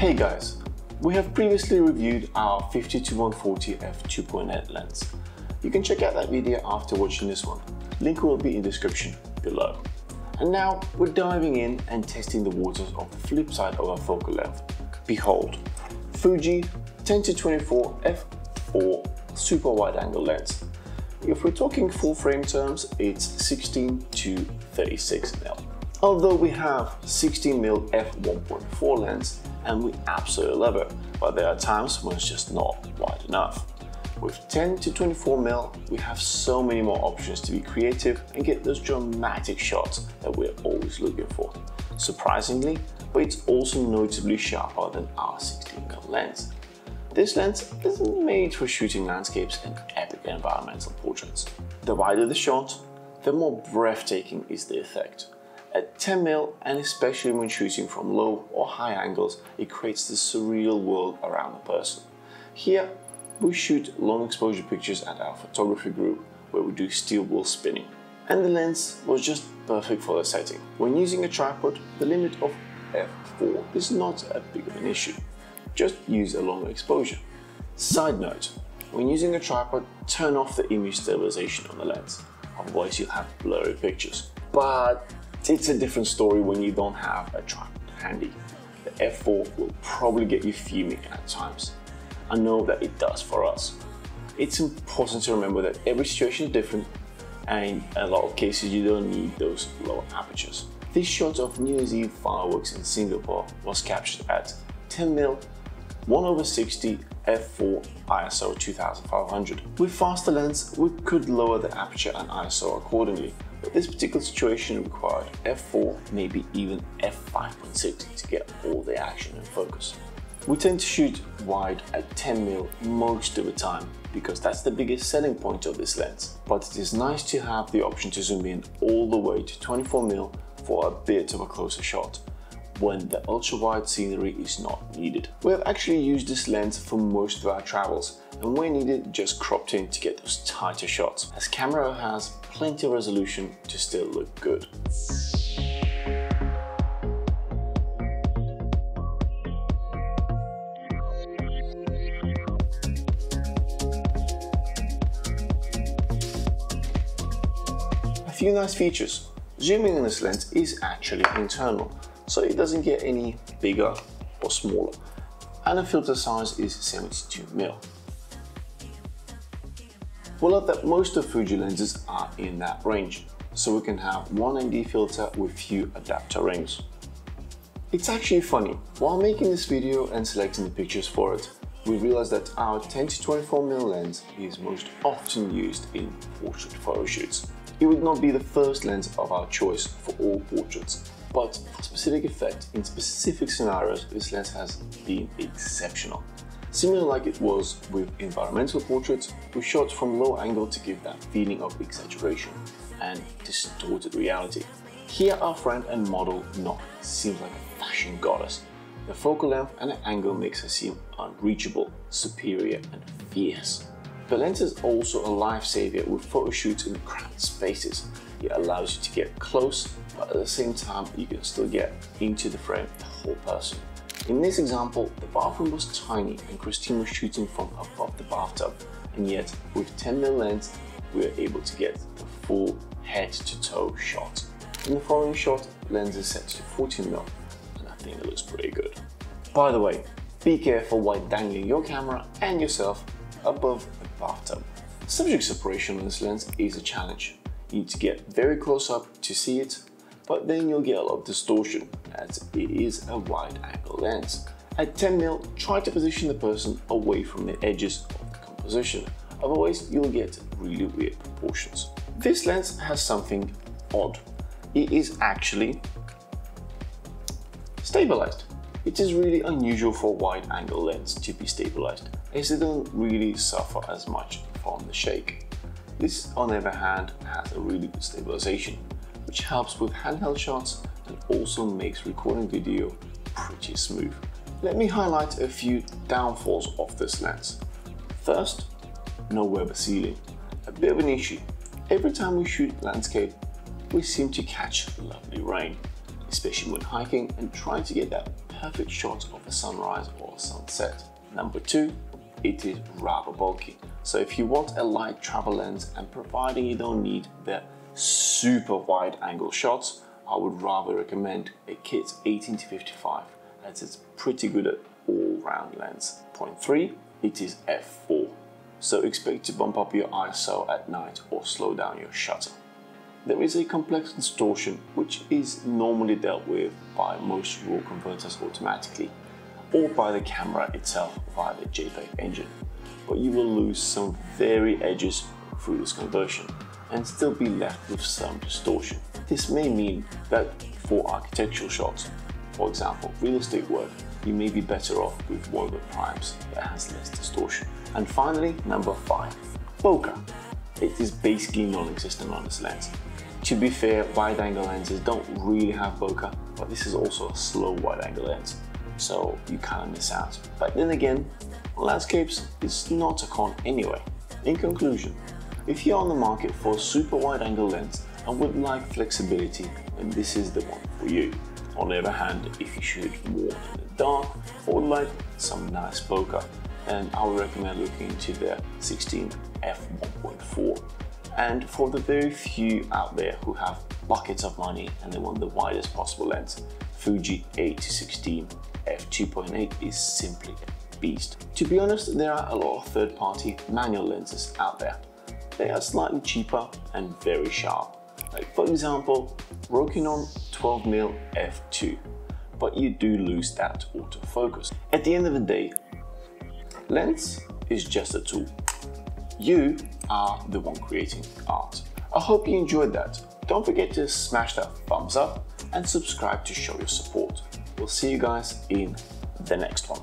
Hey guys, we have previously reviewed our 50-140 f2.8 lens. You can check out that video after watching this one. Link will be in the description below. And now we're diving in and testing the waters of the flip side of our focal length. Behold, Fuji 10-24 f4 super wide angle lens. If we're talking full frame terms, it's 16-36mm. Although we have 16mm f1.4 lens and we absolutely love it, but there are times when it's just not wide enough. With 10-24mm, we have so many more options to be creative and get those dramatic shots that we're always looking for. Surprisingly, but it's also notably sharper than our 16mm lens. This lens is made for shooting landscapes and epic environmental portraits. The wider the shot, the more breathtaking is the effect. At 10mm, and especially when shooting from low or high angles, it creates this surreal world around the person. Here, we shoot long exposure pictures at our photography group where we do steel wool spinning. And the lens was just perfect for the setting. When using a tripod, the limit of f4 is not a big of an issue. Just use a longer exposure. Side note, when using a tripod, turn off the image stabilization on the lens, otherwise you'll have blurry pictures. But it's a different story when you don't have a tripod handy. The f4 will probably get you fuming at times. I know that it does for us. It's important to remember that every situation is different, and in a lot of cases you don't need those lower apertures. This shot of New Year's Eve fireworks in Singapore was captured at 10mm 1/60 f4 ISO 2500. With faster lens, we could lower the aperture and ISO accordingly, but this particular situation required f4, maybe even f5.6 to get all the action in focus. We tend to shoot wide at 10mm most of the time because that's the biggest selling point of this lens, but it is nice to have the option to zoom in all the way to 24mm for a bit of a closer shot when the ultra-wide scenery is not needed. We have actually used this lens for most of our travels, and when needed just cropped in to get those tighter shots, as camera has plenty of resolution to still look good. A few nice features. Zooming in this lens is actually internal, so it doesn't get any bigger or smaller, and the filter size is 72mm. We love that most of Fuji lenses are in that range, so we can have one ND filter with few adapter rings. It's actually funny, while making this video and selecting the pictures for it, we realized that our 10-24mm lens is most often used in portrait photo shoots. It would not be the first lens of our choice for all portraits, but for specific effect in specific scenarios, this lens has been exceptional. Similar like it was with environmental portraits, we shot from low angle to give that feeling of exaggeration and distorted reality. Here our friend and model Nok seems like a fashion goddess. The focal length and the angle makes her seem unreachable, superior and fierce. The lens is also a lifesaver with photo shoots in cramped spaces. It allows you to get close, but at the same time you can still get into the frame the whole person. In this example, the bathroom was tiny and Christine was shooting from above the bathtub, and yet with 10mm lens we were able to get the full head-to-toe shot. In the following shot, the lens is set to 14mm, and I think it looks pretty good. By the way, be careful while dangling your camera and yourself above the bathtub. Subject separation on this lens is a challenge. You need to get very close up to see it, but then you'll get a lot of distortion as it is a wide angle lens. At 10mm, try to position the person away from the edges of the composition, otherwise you'll get really weird proportions. This lens has something odd. It is actually stabilized. It is really unusual for a wide angle lens to be stabilized, as they don't really suffer as much from the shake. This, on the other hand, has a really good stabilization, which helps with handheld shots and also makes recording video pretty smooth. Let me highlight a few downfalls of this lens. First, no weather sealing. A bit of an issue. Every time we shoot landscape, we seem to catch lovely rain. especially when hiking and trying to get that perfect shot of a sunrise or sunset. Number 2, it is rather bulky. So if you want a light travel lens and providing you don't need the super wide angle shots, I would rather recommend a kit 18-55 as it's pretty good at all-round lens. Point 3, it is f4. So expect to bump up your ISO at night or slow down your shutter. There is a complex distortion which is normally dealt with by most RAW converters automatically or by the camera itself via the JPEG engine, but you will lose some very edges through this conversion and still be left with some distortion. This may mean that for architectural shots, for example real estate work, you may be better off with one of the primes that has less distortion. And finally, number 5, bokeh. It is basically non-existent on this lens. To be fair, wide-angle lenses don't really have bokeh, but this is also a slow wide-angle lens, so you kind of miss out. But then again, landscapes is not a con anyway. In conclusion, if you're on the market for a super wide-angle lens and would like flexibility, then this is the one for you. On the other hand, if you shoot more in the dark or like some nice bokeh, then I would recommend looking into the 16 f1.4. And for the very few out there who have buckets of money and they want the widest possible lens, Fuji 8-16 f2.8 is simply a beast. To be honest, there are a lot of third-party manual lenses out there. They are slightly cheaper and very sharp. Like for example, Rokinon 12mm f2, but you do lose that autofocus. At the end of the day, lens is just a tool. You are the one creating art. I hope you enjoyed that. Don't forget to smash that thumbs up and subscribe to show your support. We'll see you guys in the next one.